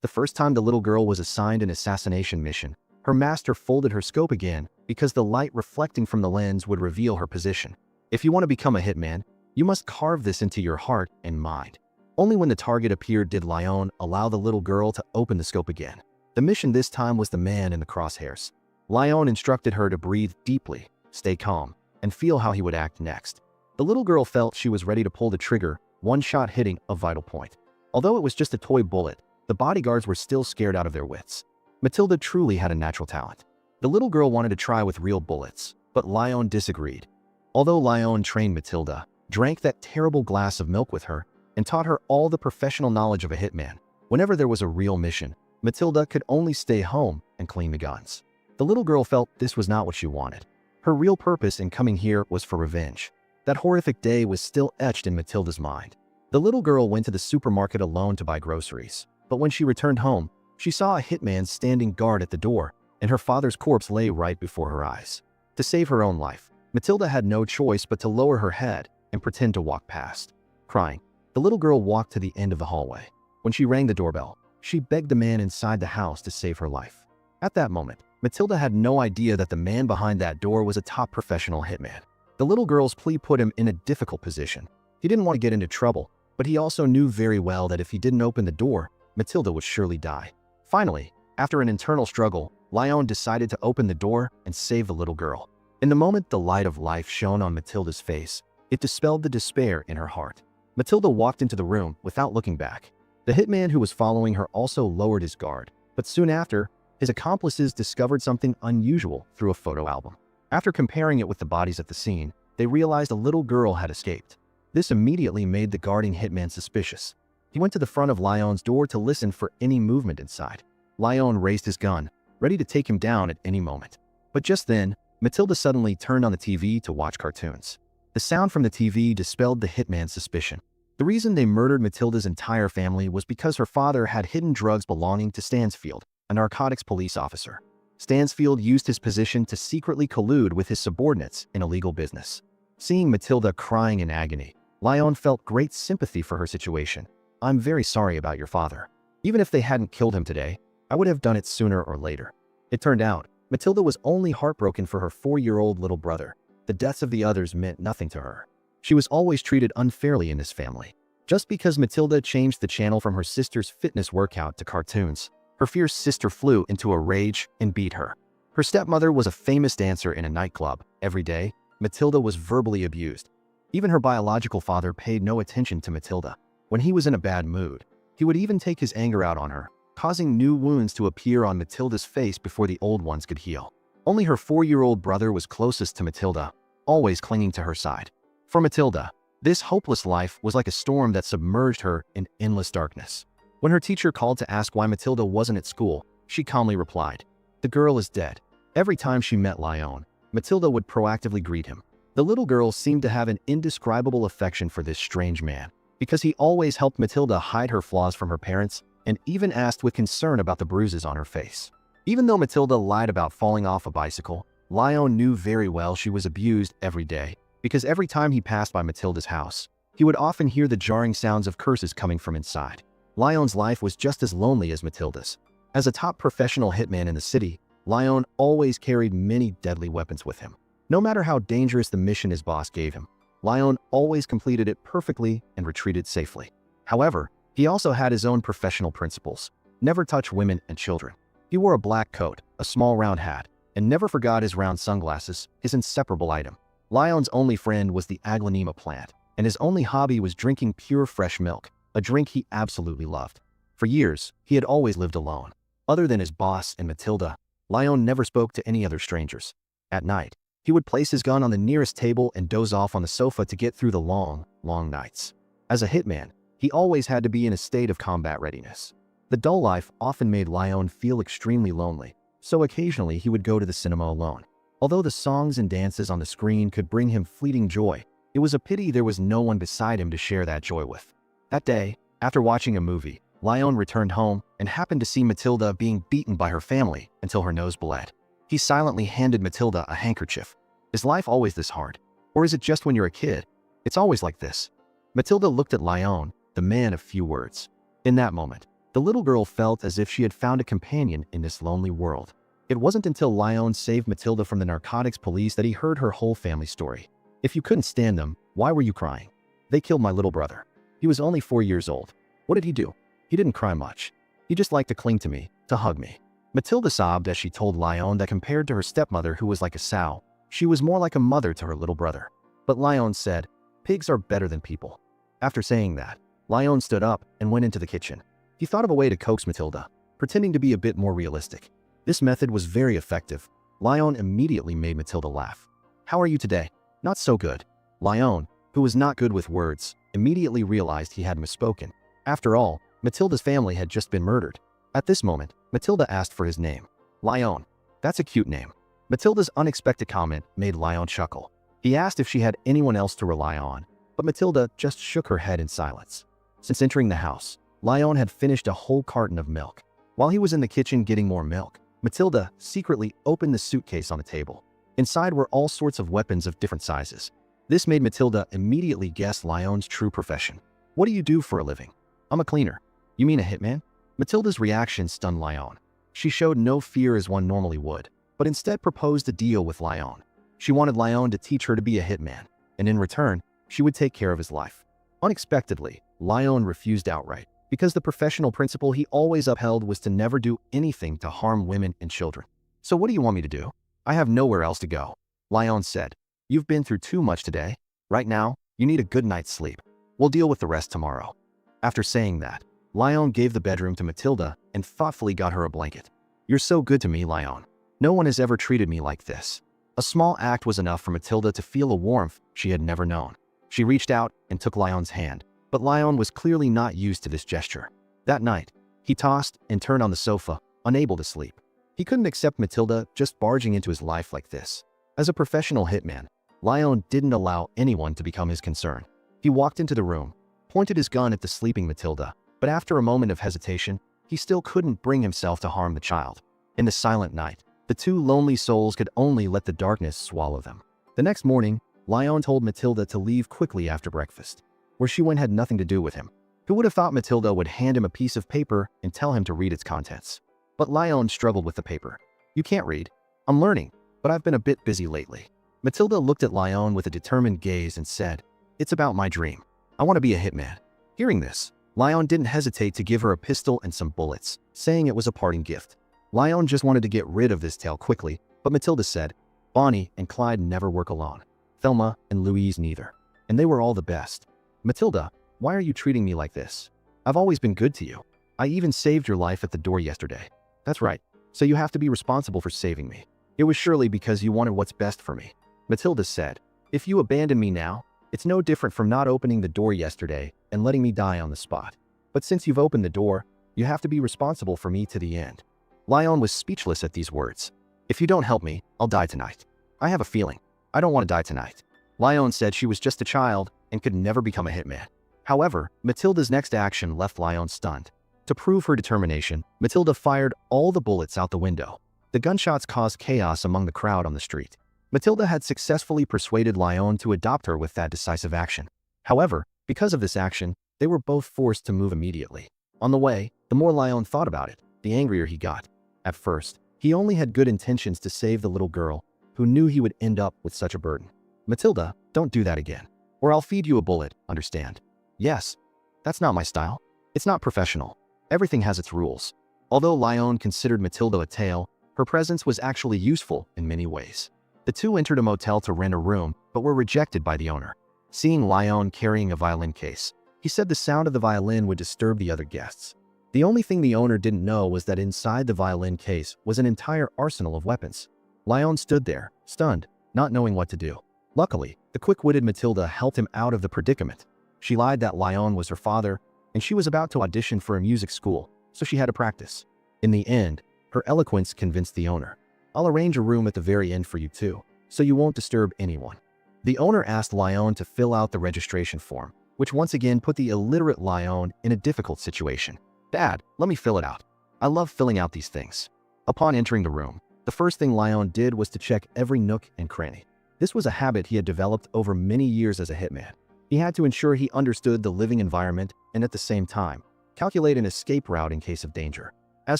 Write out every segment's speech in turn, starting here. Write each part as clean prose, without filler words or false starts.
The first time the little girl was assigned an assassination mission, her master folded her scope again because the light reflecting from the lens would reveal her position. If you want to become a hitman, you must carve this into your heart and mind. Only when the target appeared did Lyon allow the little girl to open the scope again. The mission this time was the man in the crosshairs. Lyon instructed her to breathe deeply, stay calm, and feel how he would act next. The little girl felt she was ready to pull the trigger, one shot hitting a vital point. Although it was just a toy bullet, the bodyguards were still scared out of their wits. Matilda truly had a natural talent. The little girl wanted to try with real bullets, but Lyon disagreed. Although Lyon trained Matilda, drank that terrible glass of milk with her, and taught her all the professional knowledge of a hitman, whenever there was a real mission, Matilda could only stay home and clean the guns. The little girl felt this was not what she wanted. Her real purpose in coming here was for revenge. That horrific day was still etched in Matilda's mind. The little girl went to the supermarket alone to buy groceries, but when she returned home, she saw a hitman standing guard at the door, and her father's corpse lay right before her eyes. To save her own life, Matilda had no choice but to lower her head and pretend to walk past. Crying, the little girl walked to the end of the hallway. When she rang the doorbell, she begged the man inside the house to save her life. At that moment, Matilda had no idea that the man behind that door was a top professional hitman. The little girl's plea put him in a difficult position. He didn't want to get into trouble, but he also knew very well that if he didn't open the door, Matilda would surely die. Finally, after an internal struggle, Lyon decided to open the door and save the little girl. In the moment the light of life shone on Matilda's face, it dispelled the despair in her heart. Matilda walked into the room without looking back. The hitman who was following her also lowered his guard, but soon after, his accomplices discovered something unusual through a photo album. After comparing it with the bodies at the scene, they realized a little girl had escaped. This immediately made the guarding hitman suspicious. He went to the front of Lyon's door to listen for any movement inside. Lyon raised his gun, ready to take him down at any moment. But just then, Matilda suddenly turned on the TV to watch cartoons. The sound from the TV dispelled the hitman's suspicion. The reason they murdered Matilda's entire family was because her father had hidden drugs belonging to Stansfield, a narcotics police officer. Stansfield used his position to secretly collude with his subordinates in illegal business. Seeing Matilda crying in agony, Lyon felt great sympathy for her situation. "I'm very sorry about your father. Even if they hadn't killed him today, I would have done it sooner or later." It turned out, Matilda was only heartbroken for her 4-year-old little brother. The deaths of the others meant nothing to her. She was always treated unfairly in this family. Just because Matilda changed the channel from her sister's fitness workout to cartoons, her fierce sister flew into a rage and beat her. Her stepmother was a famous dancer in a nightclub. Every day, Matilda was verbally abused. Even her biological father paid no attention to Matilda. When he was in a bad mood, he would even take his anger out on her, causing new wounds to appear on Matilda's face before the old ones could heal. Only her 4-year-old brother was closest to Matilda, always clinging to her side. For Matilda, this hopeless life was like a storm that submerged her in endless darkness. When her teacher called to ask why Matilda wasn't at school, she calmly replied, "The girl is dead." Every time she met Lyon, Matilda would proactively greet him. The little girl seemed to have an indescribable affection for this strange man, because he always helped Matilda hide her flaws from her parents and even asked with concern about the bruises on her face. Even though Matilda lied about falling off a bicycle, Lyon knew very well she was abused every day, because every time he passed by Matilda's house, he would often hear the jarring sounds of curses coming from inside. Lyon's life was just as lonely as Matilda's. As a top professional hitman in the city, Lyon always carried many deadly weapons with him. No matter how dangerous the mission his boss gave him, Lyon always completed it perfectly and retreated safely. However, he also had his own professional principles. Never touch women and children. He wore a black coat, a small round hat, and never forgot his round sunglasses, his inseparable item. Lyon's only friend was the aglaonema plant, and his only hobby was drinking pure fresh milk, a drink he absolutely loved. For years, he had always lived alone. Other than his boss and Matilda, Lyon never spoke to any other strangers. At night, he would place his gun on the nearest table and doze off on the sofa to get through the long, long nights. As a hitman, he always had to be in a state of combat readiness. The dull life often made Lyon feel extremely lonely, so occasionally he would go to the cinema alone. Although the songs and dances on the screen could bring him fleeting joy, it was a pity there was no one beside him to share that joy with. That day, after watching a movie, Lyon returned home and happened to see Matilda being beaten by her family until her nose bled. He silently handed Matilda a handkerchief. "Is life always this hard? Or is it just when you're a kid? It's always like this." Matilda looked at Lyon, the man of few words. In that moment, The little girl felt as if she had found a companion in this lonely world. It wasn't until Lyon saved Matilda from the narcotics police that he heard her whole family story. If you couldn't stand them, why were you crying? They killed my little brother. He was only 4 years old. What did he do? He didn't cry much. He just liked to cling to me, to hug me. Matilda sobbed as she told Lyon that compared to her stepmother who was like a sow, she was more like a mother to her little brother. But Lyon said, pigs are better than people. After saying that, Lyon stood up and went into the kitchen. He thought of a way to coax Matilda, pretending to be a bit more realistic. This method was very effective. Lyon immediately made Matilda laugh. How are you today? Not so good. Lyon, who was not good with words, immediately realized he had misspoken. After all, Matilda's family had just been murdered. At this moment, Matilda asked for his name. Lyon. That's a cute name. Matilda's unexpected comment made Lyon chuckle. He asked if she had anyone else to rely on, but Matilda just shook her head in silence. Since entering the house, Lyon had finished a whole carton of milk. While he was in the kitchen getting more milk, Matilda secretly opened the suitcase on the table. Inside were all sorts of weapons of different sizes. This made Matilda immediately guess Lyon's true profession. What do you do for a living? I'm a cleaner. You mean a hitman? Matilda's reaction stunned Lyon. She showed no fear as one normally would, but instead proposed a deal with Lyon. She wanted Lyon to teach her to be a hitman, and in return, she would take care of his life. Unexpectedly, Lyon refused outright, because the professional principle he always upheld was to never do anything to harm women and children. So what do you want me to do? I have nowhere else to go. Lyon said, you've been through too much today. Right now, you need a good night's sleep. We'll deal with the rest tomorrow. After saying that, Lyon gave the bedroom to Matilda and thoughtfully got her a blanket. You're so good to me, Lyon. No one has ever treated me like this. A small act was enough for Matilda to feel a warmth she had never known. She reached out and took Lyon's hand, but Lyon was clearly not used to this gesture. That night, he tossed and turned on the sofa, unable to sleep. He couldn't accept Matilda just barging into his life like this. As a professional hitman, Lyon didn't allow anyone to become his concern. He walked into the room, pointed his gun at the sleeping Matilda, but after a moment of hesitation, he still couldn't bring himself to harm the child. In the silent night, the two lonely souls could only let the darkness swallow them. The next morning, Lyon told Matilda to leave quickly after breakfast. Where she went had nothing to do with him. Who would have thought Matilda would hand him a piece of paper and tell him to read its contents? But Lyon struggled with the paper. You can't read. I'm learning, but I've been a bit busy lately. Matilda looked at Lyon with a determined gaze and said, it's about my dream. I want to be a hitman. Hearing this, Lyon didn't hesitate to give her a pistol and some bullets, saying it was a parting gift. Lyon just wanted to get rid of this tale quickly, but Matilda said, Bonnie and Clyde never work alone. Thelma and Louise neither. And they were all the best. Matilda, why are you treating me like this? I've always been good to you. I even saved your life at the door yesterday. That's right. So you have to be responsible for saving me. It was surely because you wanted what's best for me. Matilda said, if you abandon me now, it's no different from not opening the door yesterday and letting me die on the spot. But since you've opened the door, you have to be responsible for me to the end. Lyon was speechless at these words. If you don't help me, I'll die tonight. I have a feeling. I don't want to die tonight. Lyon said she was just a child and could never become a hitman. However, Matilda's next action left Lyon stunned. To prove her determination, Matilda fired all the bullets out the window. The gunshots caused chaos among the crowd on the street. Matilda had successfully persuaded Lyon to adopt her with that decisive action. However, because of this action, they were both forced to move immediately. On the way, the more Lyon thought about it, the angrier he got. At first, he only had good intentions to save the little girl, who knew he would end up with such a burden. Matilda, don't do that again, or I'll feed you a bullet, understand? Yes. That's not my style. It's not professional. Everything has its rules. Although Lyon considered Matilda a tale, her presence was actually useful in many ways. The two entered a motel to rent a room, but were rejected by the owner. Seeing Lyon carrying a violin case, he said the sound of the violin would disturb the other guests. The only thing the owner didn't know was that inside the violin case was an entire arsenal of weapons. Lyon stood there, stunned, not knowing what to do. Luckily, the quick-witted Matilda helped him out of the predicament. She lied that Lyon was her father, and she was about to audition for a music school, so she had to practice. In the end, her eloquence convinced the owner. I'll arrange a room at the very end for you too, so you won't disturb anyone. The owner asked Lyon to fill out the registration form, which once again put the illiterate Lyon in a difficult situation. Dad, let me fill it out. I love filling out these things. Upon entering the room, the first thing Lyon did was to check every nook and cranny. This was a habit he had developed over many years as a hitman. He had to ensure he understood the living environment and at the same time, calculate an escape route in case of danger. As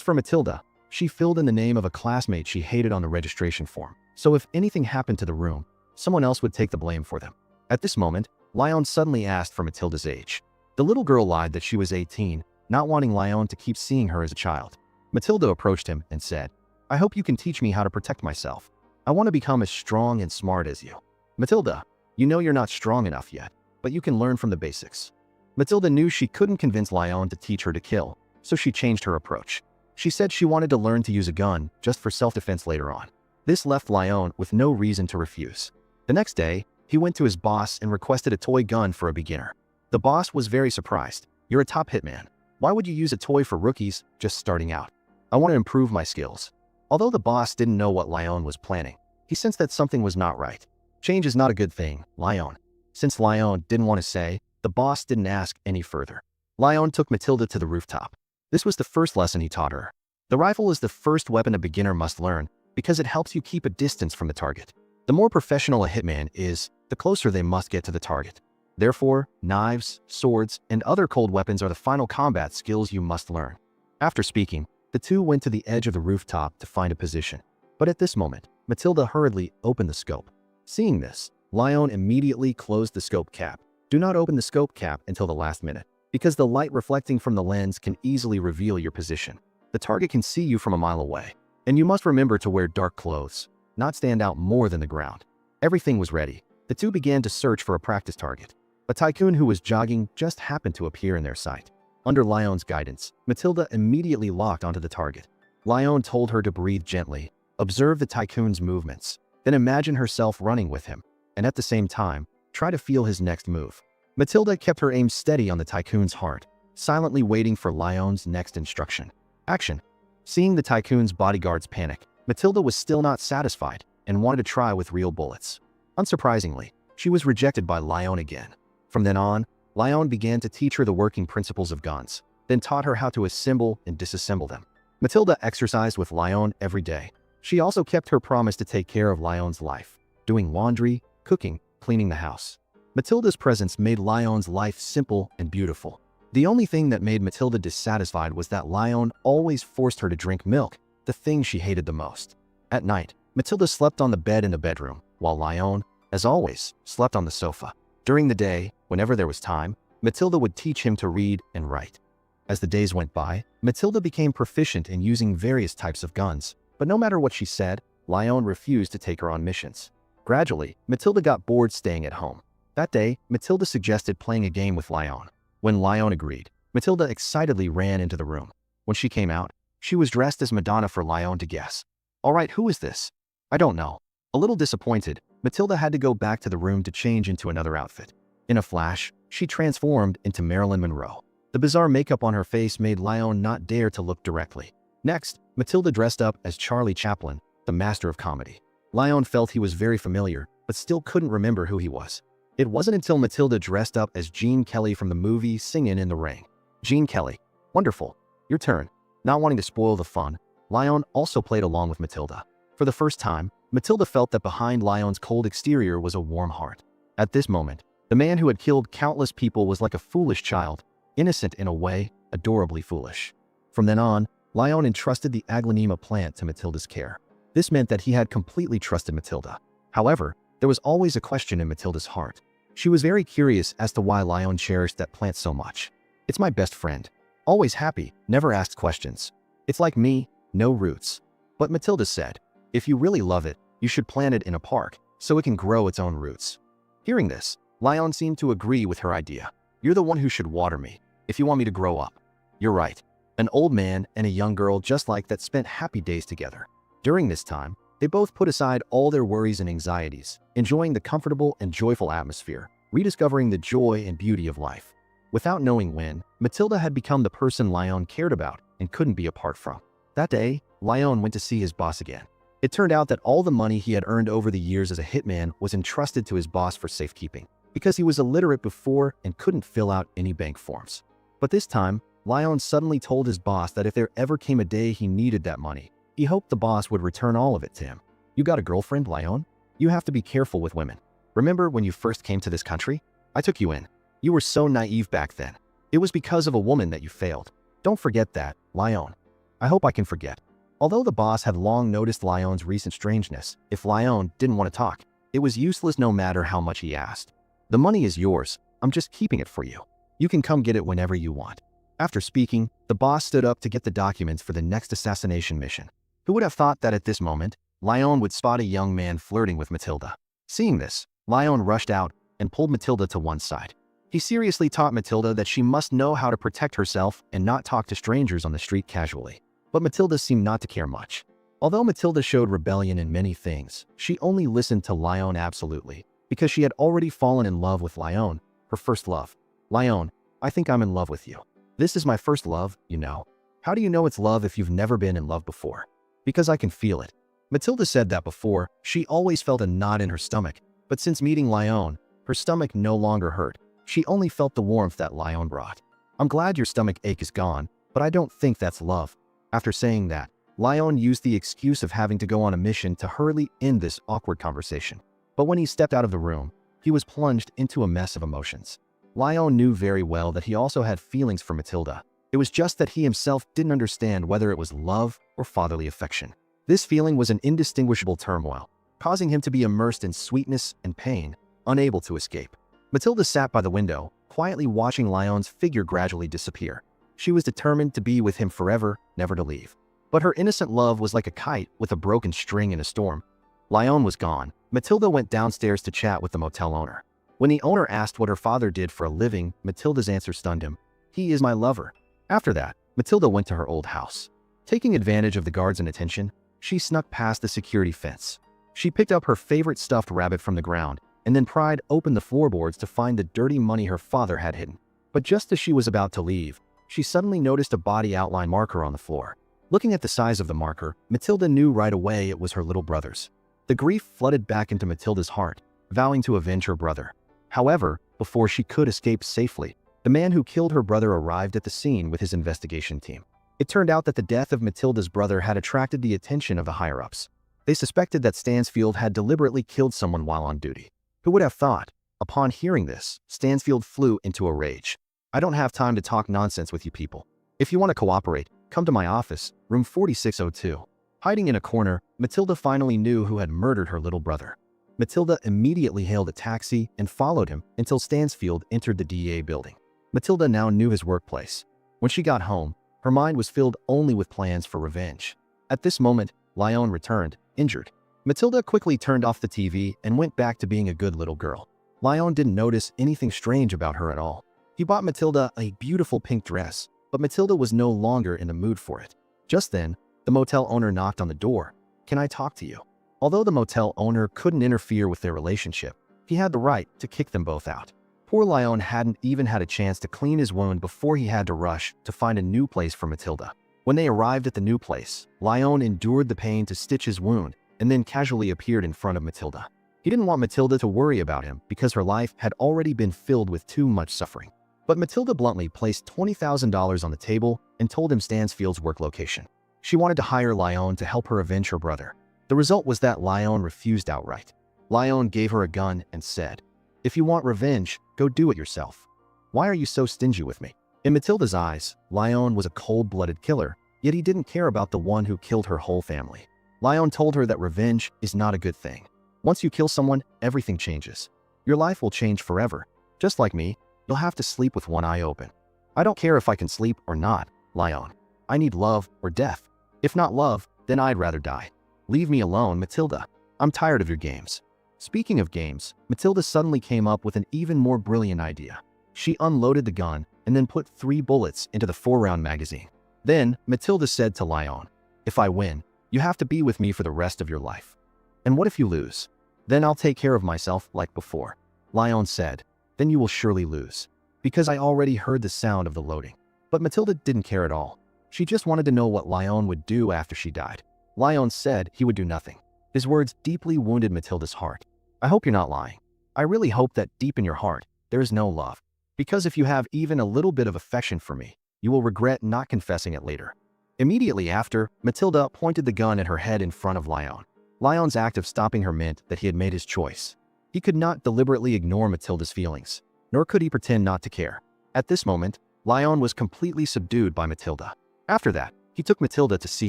for Matilda, she filled in the name of a classmate she hated on the registration form, so if anything happened to the room, someone else would take the blame for them. At this moment, Lyon suddenly asked for Matilda's age. The little girl lied that she was 18, not wanting Lyon to keep seeing her as a child. Matilda approached him and said, "I hope you can teach me how to protect myself. I want to become as strong and smart as you." "Matilda, you know you're not strong enough yet, but you can learn from the basics." Matilda knew she couldn't convince Lyon to teach her to kill, so she changed her approach. She said she wanted to learn to use a gun just for self-defense later on. This left Lyon with no reason to refuse. The next day, he went to his boss and requested a toy gun for a beginner. The boss was very surprised. "You're a top hitman. Why would you use a toy for rookies just starting out?" "I want to improve my skills." Although the boss didn't know what Lyon was planning, he sensed that something was not right. Change is not a good thing, Lyon. Since Lyon didn't want to say, the boss didn't ask any further. Lyon took Matilda to the rooftop. This was the first lesson he taught her. The rifle is the first weapon a beginner must learn because it helps you keep a distance from the target. The more professional a hitman is, the closer they must get to the target. Therefore, knives, swords, and other cold weapons are the final combat skills you must learn. After speaking, the two went to the edge of the rooftop to find a position. But at this moment, Matilda hurriedly opened the scope. Seeing this, Lyon immediately closed the scope cap. Do not open the scope cap until the last minute, because the light reflecting from the lens can easily reveal your position. The target can see you from a mile away, and you must remember to wear dark clothes, not stand out more than the ground. Everything was ready. The two began to search for a practice target. A tycoon who was jogging just happened to appear in their sight. Under Lyon's guidance, Matilda immediately locked onto the target. Lyon told her to breathe gently, observe the tycoon's movements, then imagine herself running with him, and at the same time, try to feel his next move. Matilda kept her aim steady on the tycoon's heart, silently waiting for Lyon's next instruction. Action. Seeing the tycoon's bodyguards panic, Matilda was still not satisfied and wanted to try with real bullets. Unsurprisingly, she was rejected by Lyon again. From then on, Lyon began to teach her the working principles of guns, then taught her how to assemble and disassemble them. Matilda exercised with Lyon every day. She also kept her promise to take care of Lyon's life, doing laundry, cooking, cleaning the house. Matilda's presence made Lyon's life simple and beautiful. The only thing that made Matilda dissatisfied was that Lyon always forced her to drink milk, the thing she hated the most. At night, Matilda slept on the bed in the bedroom, while Lyon, as always, slept on the sofa. During the day, whenever there was time, Matilda would teach him to read and write. As the days went by, Matilda became proficient in using various types of guns, but no matter what she said, Lyon refused to take her on missions. Gradually, Matilda got bored staying at home. That day, Matilda suggested playing a game with Lyon. When Lyon agreed, Matilda excitedly ran into the room. When she came out, she was dressed as Madonna for Lyon to guess. "All right, who is this?" "I don't know." A little disappointed, Matilda had to go back to the room to change into another outfit. In a flash, she transformed into Marilyn Monroe. The bizarre makeup on her face made Lyon not dare to look directly. Next, Matilda dressed up as Charlie Chaplin, the master of comedy. Lyon felt he was very familiar, but still couldn't remember who he was. It wasn't until Matilda dressed up as Gene Kelly from the movie Singin' in the Rain. "Gene Kelly. Wonderful. Your turn." Not wanting to spoil the fun, Lyon also played along with Matilda. For the first time, Matilda felt that behind Lyon's cold exterior was a warm heart. At this moment, the man who had killed countless people was like a foolish child, innocent in a way, adorably foolish. From then on, Lyon entrusted the aglaonema plant to Matilda's care. This meant that he had completely trusted Matilda. However, there was always a question in Matilda's heart. She was very curious as to why Lyon cherished that plant so much. "It's my best friend. Always happy, never asks questions. It's like me, no roots." But Matilda said, "If you really love it, you should plant it in a park, so it can grow its own roots." Hearing this, Lyon seemed to agree with her idea. "You're the one who should water me, if you want me to grow up." "You're right." An old man and a young girl just like that spent happy days together. During this time, they both put aside all their worries and anxieties, enjoying the comfortable and joyful atmosphere, rediscovering the joy and beauty of life. Without knowing when, Matilda had become the person Lyon cared about and couldn't be apart from. That day, Lyon went to see his boss again. It turned out that all the money he had earned over the years as a hitman was entrusted to his boss for safekeeping, because he was illiterate before and couldn't fill out any bank forms. But this time, Lyon suddenly told his boss that if there ever came a day he needed that money, he hoped the boss would return all of it to him. "You got a girlfriend, Lyon? You have to be careful with women. Remember when you first came to this country? I took you in. You were so naive back then. It was because of a woman that you failed. Don't forget that, Lyon. I hope I can forget. Although the boss had long noticed Lyon's recent strangeness, if Lyon didn't want to talk, it was useless no matter how much he asked. The money is yours, I'm just keeping it for you. You can come get it whenever you want. After speaking, the boss stood up to get the documents for the next assassination mission. Who would have thought that at this moment, Lyon would spot a young man flirting with Matilda? Seeing this, Lyon rushed out and pulled Matilda to one side. He seriously taught Matilda that she must know how to protect herself and not talk to strangers on the street casually. But Matilda seemed not to care much. Although Matilda showed rebellion in many things, she only listened to Lyon absolutely, because she had already fallen in love with Lyon, her first love. Lyon, I think I'm in love with you. This is my first love, you know. How do you know it's love if you've never been in love before? Because I can feel it. Matilda said that before, she always felt a knot in her stomach, but since meeting Lyon, her stomach no longer hurt. She only felt the warmth that Lyon brought. I'm glad your stomach ache is gone, but I don't think that's love. After saying that, Lyon used the excuse of having to go on a mission to hurriedly end this awkward conversation. But when he stepped out of the room, he was plunged into a mess of emotions. Lyon knew very well that he also had feelings for Matilda. It was just that he himself didn't understand whether it was love or fatherly affection. This feeling was an indistinguishable turmoil, causing him to be immersed in sweetness and pain, unable to escape. Matilda sat by the window, quietly watching Lyon's figure gradually disappear. She was determined to be with him forever, never to leave. But her innocent love was like a kite with a broken string in a storm. Lyon was gone. Matilda went downstairs to chat with the motel owner. When the owner asked what her father did for a living, Matilda's answer stunned him. He is my lover. After that, Matilda went to her old house. Taking advantage of the guards' inattention, she snuck past the security fence. She picked up her favorite stuffed rabbit from the ground and then pried open the floorboards to find the dirty money her father had hidden. But just as she was about to leave, she suddenly noticed a body outline marker on the floor. Looking at the size of the marker, Matilda knew right away it was her little brother's. The grief flooded back into Matilda's heart, vowing to avenge her brother. However, before she could escape safely, the man who killed her brother arrived at the scene with his investigation team. It turned out that the death of Matilda's brother had attracted the attention of the higher-ups. They suspected that Stansfield had deliberately killed someone while on duty. Who would have thought? Upon hearing this, Stansfield flew into a rage. I don't have time to talk nonsense with you people. If you want to cooperate, come to my office, room 4602. Hiding in a corner, Matilda finally knew who had murdered her little brother. Matilda immediately hailed a taxi and followed him until Stansfield entered the DA building. Matilda now knew his workplace. When she got home, her mind was filled only with plans for revenge. At this moment, Lyon returned, injured. Matilda quickly turned off the TV and went back to being a good little girl. Lyon didn't notice anything strange about her at all. He bought Matilda a beautiful pink dress, but Matilda was no longer in the mood for it. Just then, the motel owner knocked on the door. Can I talk to you? Although the motel owner couldn't interfere with their relationship, he had the right to kick them both out. Poor Lyon hadn't even had a chance to clean his wound before he had to rush to find a new place for Matilda. When they arrived at the new place, Lyon endured the pain to stitch his wound and then casually appeared in front of Matilda. He didn't want Matilda to worry about him because her life had already been filled with too much suffering. But Matilda bluntly placed $20,000 on the table and told him Stansfield's work location. She wanted to hire Lyon to help her avenge her brother. The result was that Lyon refused outright. Lyon gave her a gun and said, "If you want revenge, go do it yourself. Why are you so stingy with me?" In Matilda's eyes, Lyon was a cold-blooded killer, yet he didn't care about the one who killed her whole family. Lyon told her that revenge is not a good thing. Once you kill someone, everything changes. Your life will change forever. Just like me, you'll have to sleep with one eye open. I don't care if I can sleep or not, Lyon. I need love or death. If not love, then I'd rather die. Leave me alone, Matilda. I'm tired of your games. Speaking of games, Matilda suddenly came up with an even more brilliant idea. She unloaded the gun and then put 3 bullets into the 4-round magazine. Then, Matilda said to Lyon, "If I win, you have to be with me for the rest of your life. And what if you lose? Then I'll take care of myself like before." Lyon said, "Then you will surely lose, because I already heard the sound of the loading." But Matilda didn't care at all. She just wanted to know what Lyon would do after she died. Lyon said he would do nothing. His words deeply wounded Matilda's heart. "I hope you're not lying. I really hope that deep in your heart, there is no love. Because if you have even a little bit of affection for me, you will regret not confessing it later." Immediately after, Matilda pointed the gun at her head in front of Lyon. Lyon's act of stopping her meant that he had made his choice. He could not deliberately ignore Matilda's feelings, nor could he pretend not to care. At this moment, Lyon was completely subdued by Matilda. After that, he took Matilda to see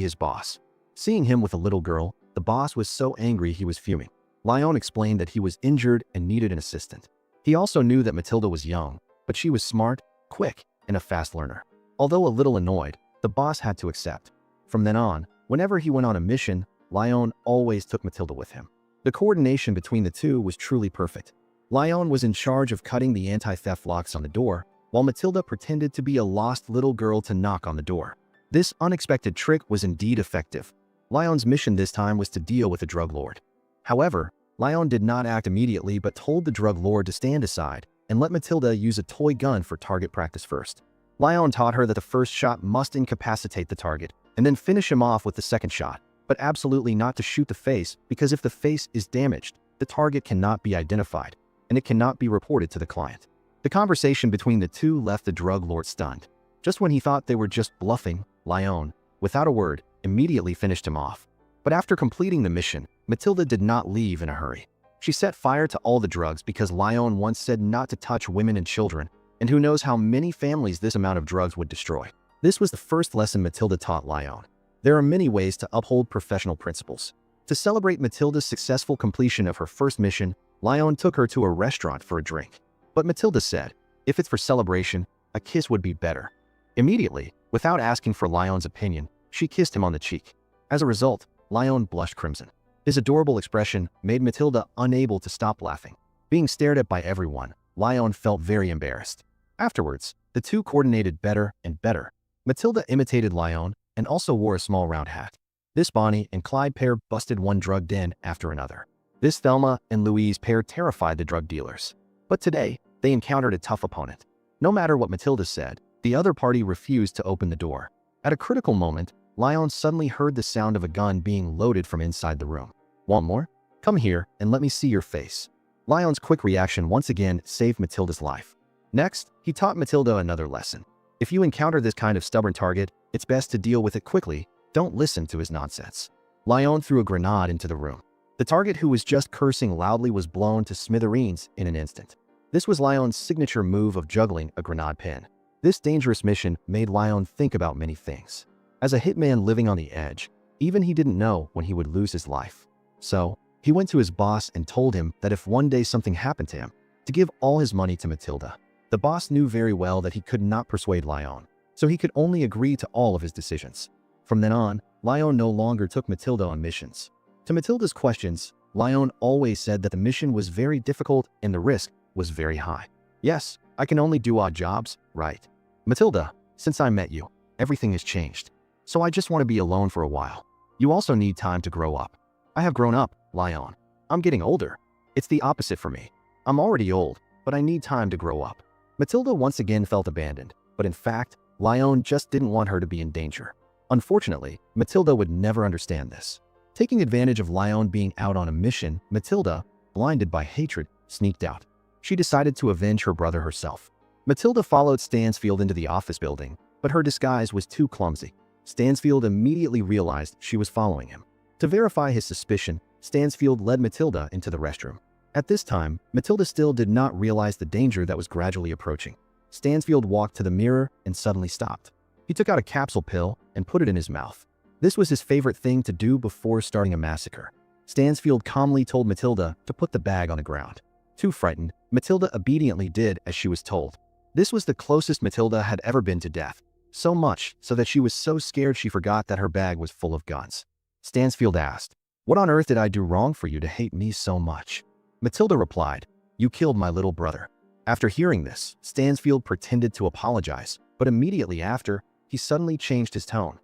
his boss. Seeing him with a little girl, the boss was so angry he was fuming. Lyon explained that he was injured and needed an assistant. He also knew that Matilda was young, but she was smart, quick, and a fast learner. Although a little annoyed, the boss had to accept. From then on, whenever he went on a mission, Lyon always took Matilda with him. The coordination between the two was truly perfect. Lyon was in charge of cutting the anti-theft locks on the door, while Matilda pretended to be a lost little girl to knock on the door. This unexpected trick was indeed effective. Lyon's mission this time was to deal with the drug lord. However, Lyon did not act immediately but told the drug lord to stand aside and let Matilda use a toy gun for target practice first. Lyon taught her that the first shot must incapacitate the target and then finish him off with the second shot, but absolutely not to shoot the face, because if the face is damaged, the target cannot be identified and it cannot be reported to the client. The conversation between the two left the drug lord stunned. Just when he thought they were just bluffing, Lyon, without a word, immediately finished him off. But after completing the mission, Matilda did not leave in a hurry. She set fire to all the drugs because Lyon once said not to touch women and children, and who knows how many families this amount of drugs would destroy. This was the first lesson Matilda taught Lyon. There are many ways to uphold professional principles. To celebrate Matilda's successful completion of her first mission, Lyon took her to a restaurant for a drink. But Matilda said, if it's for celebration, a kiss would be better. Immediately, without asking for Lyon's opinion, she kissed him on the cheek. As a result, Lyon blushed crimson. His adorable expression made Matilda unable to stop laughing. Being stared at by everyone, Lyon felt very embarrassed. Afterwards, the two coordinated better and better. Matilda imitated Lyon and also wore a small round hat. This Bonnie and Clyde pair busted one drug den after another. This Thelma and Louise pair terrified the drug dealers. But today, they encountered a tough opponent. No matter what Matilda said, the other party refused to open the door. At a critical moment, Lyon suddenly heard the sound of a gun being loaded from inside the room. Want more? Come here and let me see your face. Lyon's quick reaction once again saved Matilda's life. Next, he taught Matilda another lesson. If you encounter this kind of stubborn target, it's best to deal with it quickly. Don't listen to his nonsense. Lyon threw a grenade into the room. The target, who was just cursing loudly, was blown to smithereens in an instant. This was Lyon's signature move of juggling a grenade pin. This dangerous mission made Lyon think about many things. As a hitman living on the edge, even he didn't know when he would lose his life. So, he went to his boss and told him that if one day something happened to him, to give all his money to Matilda. The boss knew very well that he could not persuade Lyon, so he could only agree to all of his decisions. From then on, Lyon no longer took Matilda on missions. To Matilda's questions, Lyon always said that the mission was very difficult and the risk was very high. Yes, I can only do odd jobs, right? Matilda, since I met you, everything has changed. So I just want to be alone for a while. You also need time to grow up. I have grown up, Lyon. I'm getting older. It's the opposite for me. I'm already old, but I need time to grow up. Matilda once again felt abandoned, but in fact, Lyon just didn't want her to be in danger. Unfortunately, Matilda would never understand this. Taking advantage of Lyon being out on a mission, Matilda, blinded by hatred, sneaked out. She decided to avenge her brother herself. Matilda followed Stansfield into the office building, but her disguise was too clumsy. Stansfield immediately realized she was following him. To verify his suspicion, Stansfield led Matilda into the restroom. At this time, Matilda still did not realize the danger that was gradually approaching. Stansfield walked to the mirror and suddenly stopped. He took out a capsule pill and put it in his mouth. This was his favorite thing to do before starting a massacre. Stansfield calmly told Matilda to put the bag on the ground. Too frightened, Matilda obediently did as she was told. This was the closest Matilda had ever been to death. So much so that she was so scared she forgot that her bag was full of guns. Stansfield asked, "What on earth did I do wrong for you to hate me so much?" Matilda replied, "You killed my little brother." After hearing this, Stansfield pretended to apologize, but immediately after, he suddenly changed his tone.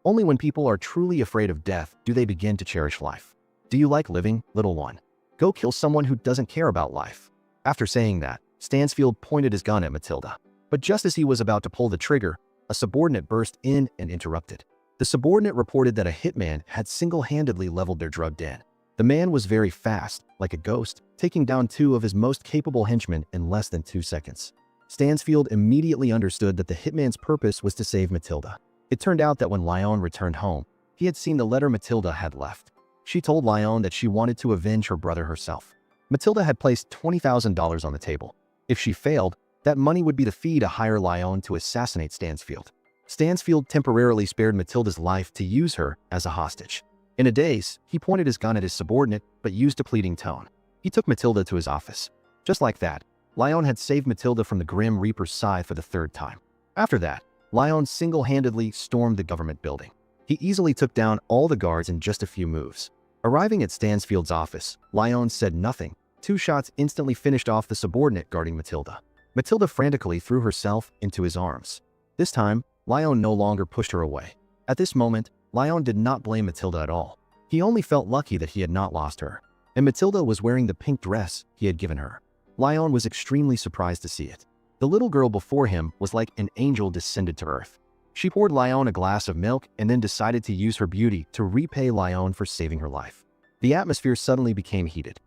Only when people are truly afraid of death do they begin to cherish life. Do you like living, little one? Go kill someone who doesn't care about life. After saying that, Stansfield pointed his gun at Matilda. But just as he was about to pull the trigger, a subordinate burst in and interrupted. The subordinate reported that a hitman had single-handedly leveled their drug den. The man was very fast, like a ghost, taking down two of his most capable henchmen in less than 2 seconds. Stansfield immediately understood that the hitman's purpose was to save Matilda. It turned out that when Lyon returned home, he had seen the letter Matilda had left. She told Lyon that she wanted to avenge her brother herself. Matilda had placed $20,000 on the table. If she failed, That money would be the fee to hire Lyon to assassinate Stansfield. Stansfield temporarily spared Matilda's life to use her as a hostage. In a daze, he pointed his gun at his subordinate but used a pleading tone. He took Matilda to his office. Just like that, Lyon had saved Matilda from the Grim Reaper's scythe for the third time. After that, Lyon single-handedly stormed the government building. He easily took down all the guards in just a few moves. Arriving at Stansfield's office, Lyon said nothing. 2 shots instantly finished off the subordinate guarding Matilda. Matilda frantically threw herself into his arms. This time, Lyon no longer pushed her away. At this moment, Lyon did not blame Matilda at all. He only felt lucky that he had not lost her. And Matilda was wearing the pink dress he had given her. Lyon was extremely surprised to see it. The little girl before him was like an angel descended to earth. She poured Lyon a glass of milk and then decided to use her beauty to repay Lyon for saving her life. The atmosphere suddenly became heated.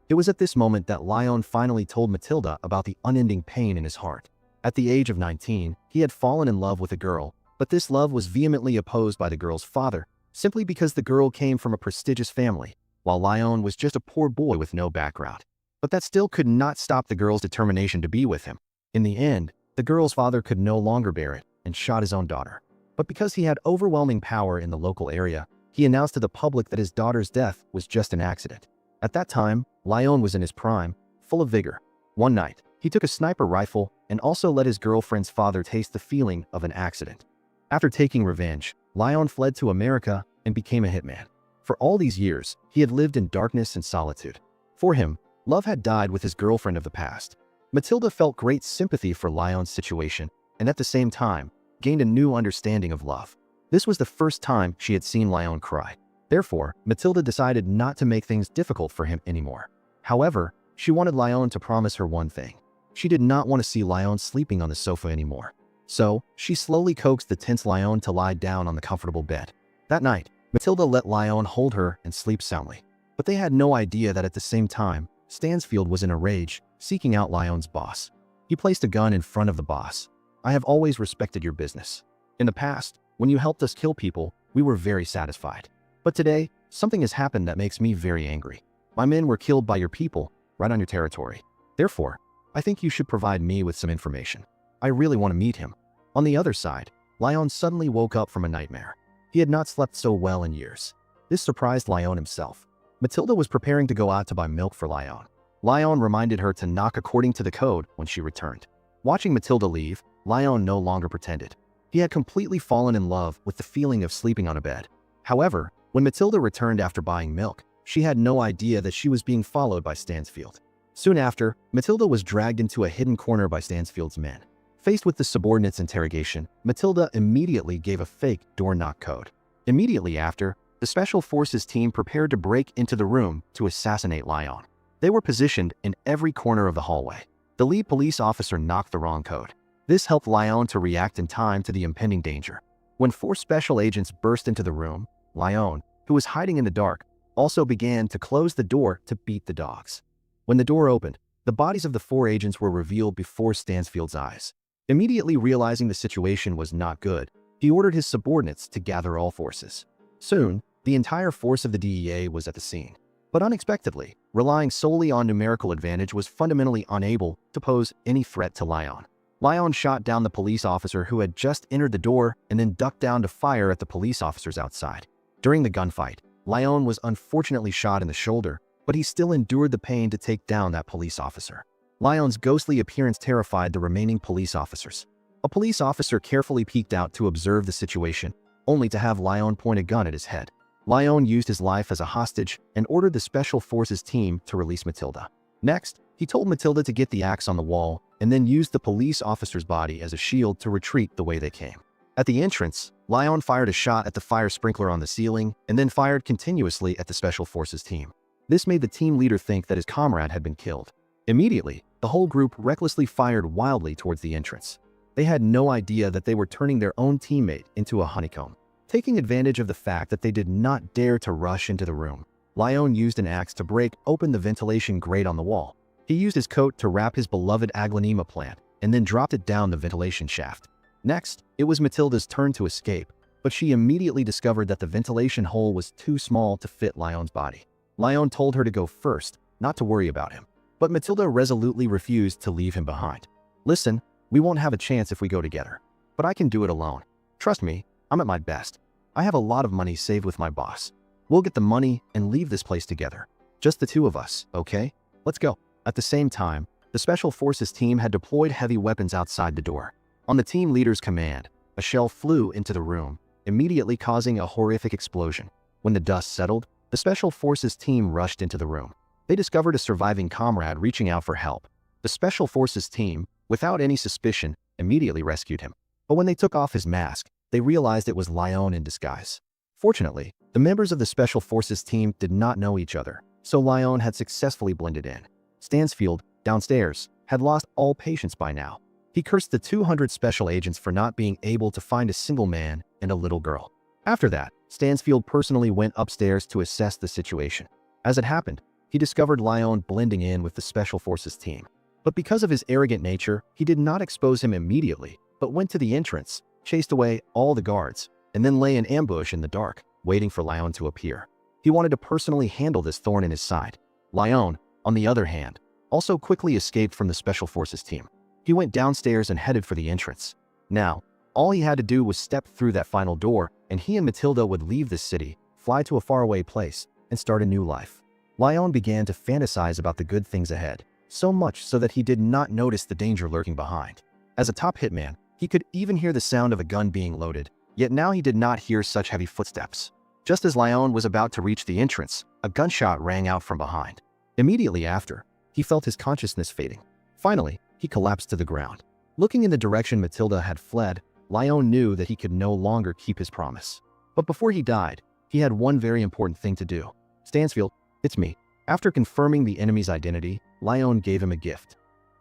It was at this moment that Lyon finally told Matilda about the unending pain in his heart. At the age of 19, he had fallen in love with a girl, but this love was vehemently opposed by the girl's father, simply because the girl came from a prestigious family, while Lyon was just a poor boy with no background. But that still could not stop the girl's determination to be with him. In the end, the girl's father could no longer bear it and shot his own daughter. But because he had overwhelming power in the local area, he announced to the public that his daughter's death was just an accident. At that time, Lyon was in his prime, full of vigor. One night, he took a sniper rifle and also let his girlfriend's father taste the feeling of an accident. After taking revenge, Lyon fled to America and became a hitman. For all these years, he had lived in darkness and solitude. For him, love had died with his girlfriend of the past. Matilda felt great sympathy for Lyon's situation and at the same time, gained a new understanding of love. This was the first time she had seen Lyon cry. Therefore, Matilda decided not to make things difficult for him anymore. However, she wanted Lyon to promise her one thing. She did not want to see Lyon sleeping on the sofa anymore. So, she slowly coaxed the tense Lyon to lie down on the comfortable bed. That night, Matilda let Lyon hold her and sleep soundly. But they had no idea that at the same time, Stansfield was in a rage, seeking out Lyon's boss. He placed a gun in front of the boss. "I have always respected your business. In the past, when you helped us kill people, we were very satisfied. But today, something has happened that makes me very angry. My men were killed by your people, right on your territory. Therefore, I think you should provide me with some information. I really want to meet him." On the other side, Lyon suddenly woke up from a nightmare. He had not slept so well in years. This surprised Lyon himself. Matilda was preparing to go out to buy milk for Lyon. Lyon reminded her to knock according to the code when she returned. Watching Matilda leave, Lyon no longer pretended. He had completely fallen in love with the feeling of sleeping on a bed. However, when Matilda returned after buying milk, she had no idea that she was being followed by Stansfield. Soon after, Matilda was dragged into a hidden corner by Stansfield's men. Faced with the subordinate's interrogation, Matilda immediately gave a fake door knock code. Immediately after, the Special Forces team prepared to break into the room to assassinate Lyon. They were positioned in every corner of the hallway. The lead police officer knocked the wrong code. This helped Lyon to react in time to the impending danger. When 4 special agents burst into the room, Lyon, who was hiding in the dark, also began to close the door to beat the dogs. When the door opened, the bodies of the 4 agents were revealed before Stansfield's eyes. Immediately realizing the situation was not good, he ordered his subordinates to gather all forces. Soon, the entire force of the DEA was at the scene. But unexpectedly, relying solely on numerical advantage was fundamentally unable to pose any threat to Lyon. Lyon shot down the police officer who had just entered the door and then ducked down to fire at the police officers outside. During the gunfight, Lyon was unfortunately shot in the shoulder, but he still endured the pain to take down that police officer. Lyon's ghostly appearance terrified the remaining police officers. A police officer carefully peeked out to observe the situation, only to have Lyon point a gun at his head. Lyon used his life as a hostage and ordered the Special Forces team to release Matilda. Next, he told Matilda to get the axe on the wall and then used the police officer's body as a shield to retreat the way they came. At the entrance, Lyon fired a shot at the fire sprinkler on the ceiling and then fired continuously at the Special Forces team. This made the team leader think that his comrade had been killed. Immediately, the whole group recklessly fired wildly towards the entrance. They had no idea that they were turning their own teammate into a honeycomb. Taking advantage of the fact that they did not dare to rush into the room, Lyon used an axe to break open the ventilation grate on the wall. He used his coat to wrap his beloved aglaonema plant and then dropped it down the ventilation shaft. Next, it was Matilda's turn to escape, but she immediately discovered that the ventilation hole was too small to fit Lyon's body. Lyon told her to go first, not to worry about him. But Matilda resolutely refused to leave him behind. Listen, we won't have a chance if we go together. But I can do it alone. Trust me, I'm at my best. I have a lot of money saved with my boss. We'll get the money and leave this place together. Just the two of us, okay? Let's go." At the same time, the Special Forces team had deployed heavy weapons outside the door. On the team leader's command, a shell flew into the room, immediately causing a horrific explosion. When the dust settled, the Special Forces team rushed into the room. They discovered a surviving comrade reaching out for help. The Special Forces team, without any suspicion, immediately rescued him. But when they took off his mask, they realized it was Lyon in disguise. Fortunately, the members of the Special Forces team did not know each other, so Lyon had successfully blended in. Stansfield, downstairs, had lost all patience by now. He cursed the 200 special agents for not being able to find a single man and a little girl. After that, Stansfield personally went upstairs to assess the situation. As it happened, he discovered Lyon blending in with the Special Forces team. But because of his arrogant nature, he did not expose him immediately, but went to the entrance, chased away all the guards, and then lay in ambush in the dark, waiting for Lyon to appear. He wanted to personally handle this thorn in his side. Lyon, on the other hand, also quickly escaped from the Special Forces team. He went downstairs and headed for the entrance. Now, all he had to do was step through that final door, and he and Matilda would leave this city, fly to a faraway place, and start a new life. Lyon began to fantasize about the good things ahead, so much so that he did not notice the danger lurking behind. As a top hitman, he could even hear the sound of a gun being loaded, yet now he did not hear such heavy footsteps. Just as Lyon was about to reach the entrance, a gunshot rang out from behind. Immediately after, he felt his consciousness fading. Finally, he collapsed to the ground. Looking in the direction Matilda had fled, Lyon knew that he could no longer keep his promise. But before he died, he had one very important thing to do. "Stansfield, it's me." After confirming the enemy's identity, Lyon gave him a gift.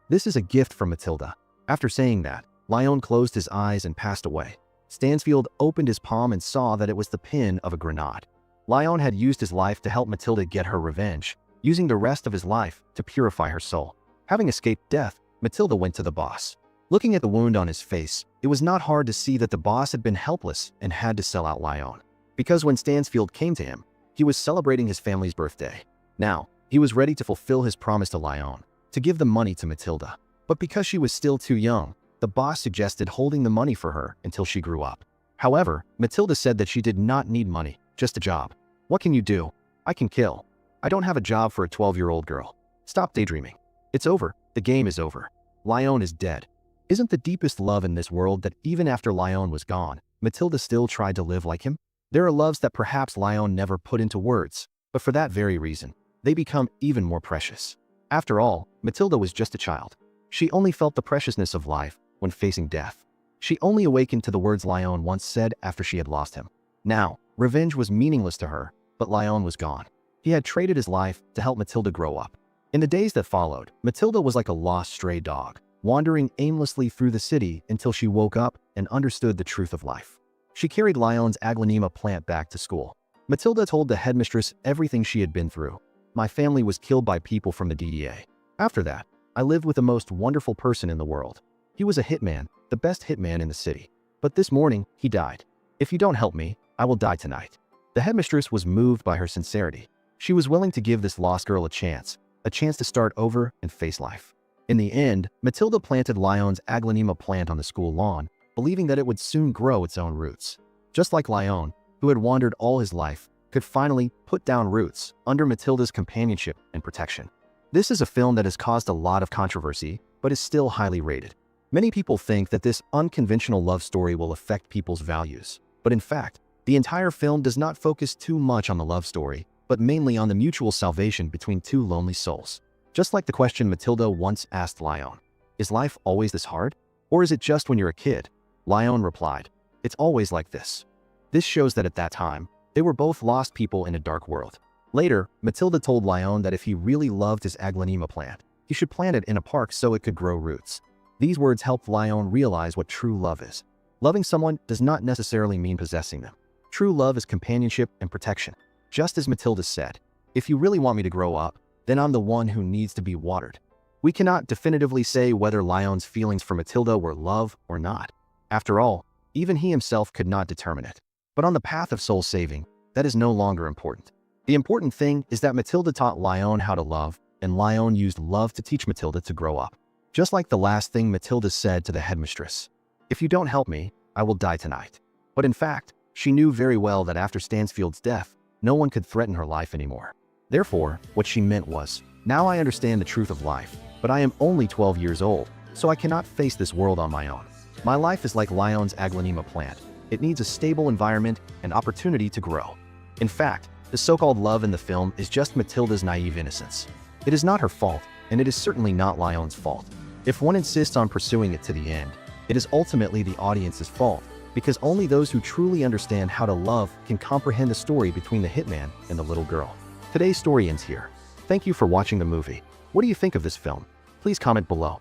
"This is a gift from Matilda." After saying that, Lyon closed his eyes and passed away. Stansfield opened his palm and saw that it was the pin of a grenade. Lyon had used his life to help Matilda get her revenge, using the rest of his life to purify her soul. Having escaped death, Matilda went to the boss. Looking at the wound on his face, it was not hard to see that the boss had been helpless and had to sell out Lyon. Because when Stansfield came to him, he was celebrating his family's birthday. Now, he was ready to fulfill his promise to Lyon, to give the money to Matilda. But because she was still too young, the boss suggested holding the money for her until she grew up. However, Matilda said that she did not need money, just a job. "What can you do? I can kill. I don't have a job for a 12-year-old girl. Stop daydreaming. It's over. The game is over. Lyon is dead." Isn't the deepest love in this world that even after Lyon was gone, Matilda still tried to live like him? There are loves that perhaps Lyon never put into words, but for that very reason, they become even more precious. After all, Matilda was just a child. She only felt the preciousness of life when facing death. She only awakened to the words Lyon once said after she had lost him. Now, revenge was meaningless to her, but Lyon was gone. He had traded his life to help Matilda grow up. In the days that followed, Matilda was like a lost stray dog, wandering aimlessly through the city until she woke up and understood the truth of life. She carried Lyon's aglaonema plant back to school. Matilda told the headmistress everything she had been through. "My family was killed by people from the DEA. After that, I lived with the most wonderful person in the world. He was a hitman, the best hitman in the city. But this morning, he died. If you don't help me, I will die tonight." The headmistress was moved by her sincerity. She was willing to give this lost girl a chance to start over and face life. In the end, Matilda planted Lyon's aglaonema plant on the school lawn, believing that it would soon grow its own roots. Just like Lyon, who had wandered all his life, could finally put down roots under Matilda's companionship and protection. This is a film that has caused a lot of controversy, but is still highly rated. Many people think that this unconventional love story will affect people's values, but in fact, the entire film does not focus too much on the love story, but mainly on the mutual salvation between two lonely souls. Just like the question Matilda once asked Lyon, "Is life always this hard? Or is it just when you're a kid?" Lyon replied, "It's always like this." This shows that at that time, they were both lost people in a dark world. Later, Matilda told Lyon that if he really loved his aglaonema plant, he should plant it in a park so it could grow roots. These words helped Lyon realize what true love is. Loving someone does not necessarily mean possessing them. True love is companionship and protection. Just as Matilda said, "If you really want me to grow up, then I'm the one who needs to be watered." We cannot definitively say whether Lyon's feelings for Matilda were love or not. After all, even he himself could not determine it. But on the path of soul saving, that is no longer important. The important thing is that Matilda taught Lyon how to love, and Lyon used love to teach Matilda to grow up. Just like the last thing Matilda said to the headmistress. "If you don't help me, I will die tonight." But in fact, she knew very well that after Stansfield's death, no one could threaten her life anymore. Therefore, what she meant was, "Now I understand the truth of life, but I am only 12 years old, so I cannot face this world on my own. My life is like Lyon's aglaonema plant. It needs a stable environment and opportunity to grow." In fact, the so-called love in the film is just Matilda's naive innocence. It is not her fault, and it is certainly not Lyon's fault. If one insists on pursuing it to the end, it is ultimately the audience's fault, because only those who truly understand how to love can comprehend the story between the hitman and the little girl. Today's story ends here. Thank you for watching the movie. What do you think of this film? Please comment below.